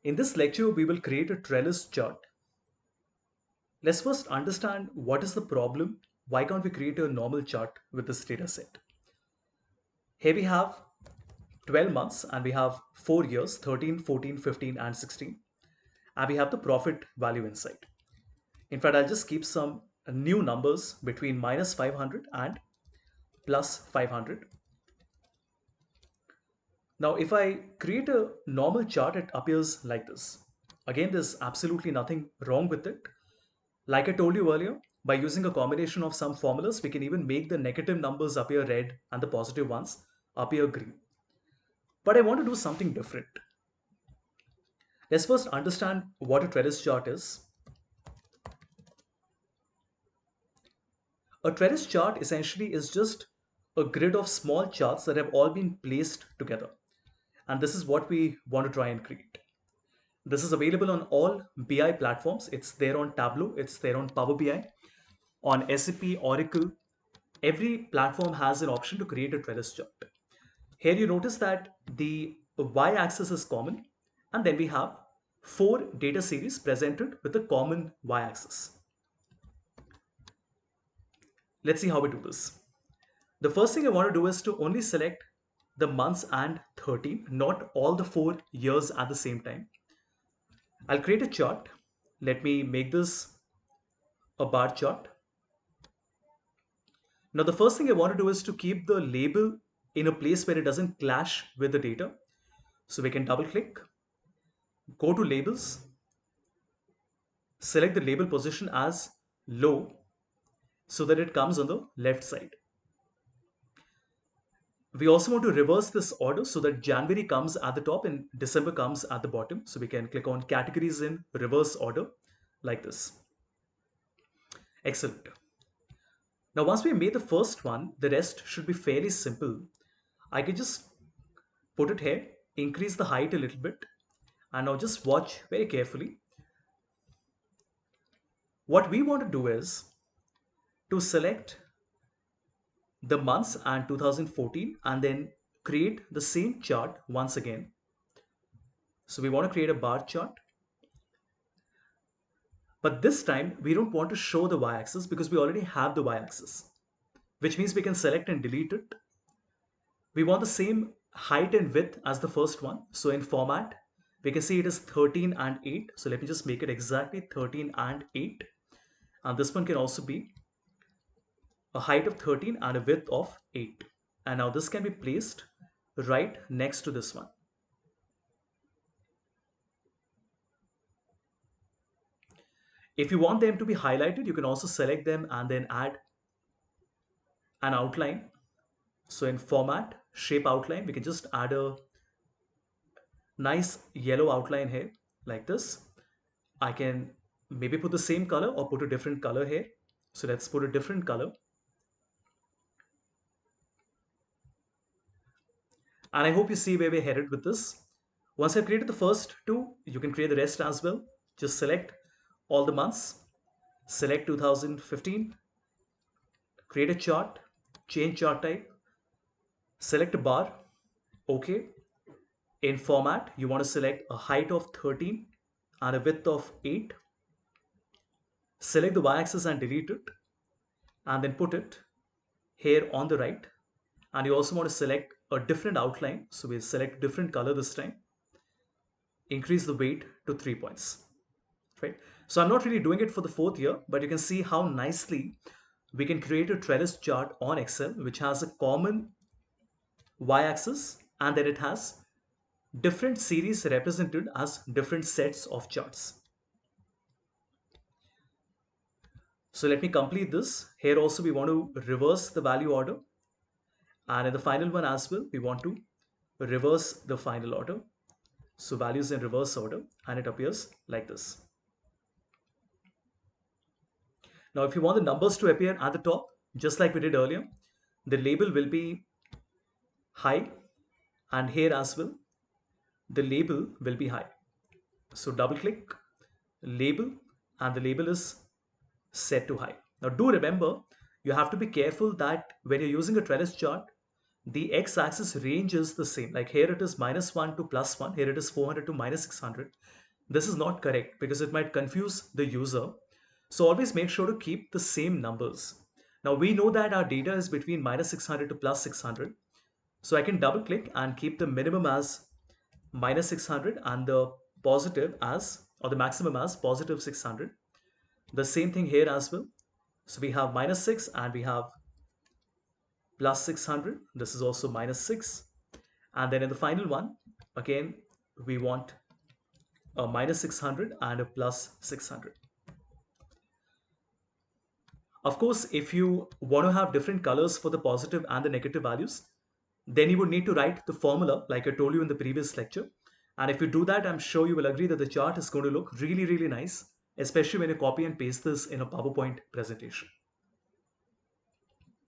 In this lecture, we will create a trellis chart. Let's first understand what is the problem. Why can't we create a normal chart with this data set? Here we have 12 months and we have 4 years, 13, 14, 15 and 16. And we have the profit value inside. In fact, I'll just keep some new numbers between minus 500 and plus 500. Now, if I create a normal chart, it appears like this. Again, there's absolutely nothing wrong with it. Like I told you earlier, by using a combination of some formulas, we can even make the negative numbers appear red and the positive ones appear green. But I want to do something different. Let's first understand what a trellis chart is. A trellis chart essentially is just a grid of small charts that have all been placed together. And this is what we want to try and create. This is available on all BI platforms. It's there on Tableau, it's there on Power BI, on SAP, Oracle. Every platform has an option to create a trellis chart. Here you notice that the y-axis is common, and then we have 4 data series presented with a common y-axis. Let's see how we do this. The first thing I want to do is to only select the months and 13, not all the 4 years at the same time. I'll create a chart. Let me make this a bar chart. Now, the first thing I want to do is to keep the label in a place where it doesn't clash with the data. So we can double click, go to labels, select the label position as low so that it comes on the left side. We also want to reverse this order so that January comes at the top and December comes at the bottom. So we can click on categories in reverse order like this. Excellent. Now, once we made the first one, the rest should be fairly simple. I can just put it here, increase the height a little bit, and now just watch very carefully. What we want to do is to select the months and 2014 and then create the same chart once again. So we want to create a bar chart. But this time we don't want to show the y-axis because we already have the y-axis, which means we can select and delete it. We want the same height and width as the first one. So in format, we can see it is 13 and 8. So let me just make it exactly 13 and 8. And this one can also be a height of 13 and a width of 8. And now this can be placed right next to this one. If you want them to be highlighted, you can also select them and then add an outline. So in format, shape outline, we can just add a nice yellow outline here like this. I can maybe put the same color or put a different color here. So let's put a different color. And I hope you see where we're headed with this. Once I've created the first two, you can create the rest as well. Just select all the months, select 2015, create a chart, change chart type, select a bar, OK. In format, you want to select a height of 13 and a width of 8. Select the y-axis and delete it, and then put it here on the right. And you also want to select a different outline. So we'll select different color this time. Increase the weight to 3 points. Right? So I'm not really doing it for the 4th year, but you can see how nicely we can create a trellis chart on Excel, which has a common y-axis, and then it has different series represented as different sets of charts. So let me complete this. Here also we want to reverse the value order. And in the final one as well, we want to reverse the final order. So values in reverse order, and it appears like this. Now, if you want the numbers to appear at the top, just like we did earlier, the label will be high, and here as well, the label will be high. So double click, label, and the label is set to high. Now do remember, you have to be careful that when you're using a trellis chart, the x-axis range is the same. Like here it is -1 to +1, here it is 400 to -600. This is not correct because it might confuse the user. So always make sure to keep the same numbers. Now we know that our data is between -600 to +600. So I can double click and keep the minimum as -600 and the positive as, or the maximum as +600. The same thing here as well. So we have -6 and we have +600. This is also -6. And then in the final one, again, we want a -600 and a +600. Of course, if you want to have different colors for the positive and the negative values, then you would need to write the formula like I told you in the previous lecture. And if you do that, I'm sure you will agree that the chart is going to look really, really nice, especially when you copy and paste this in a PowerPoint presentation.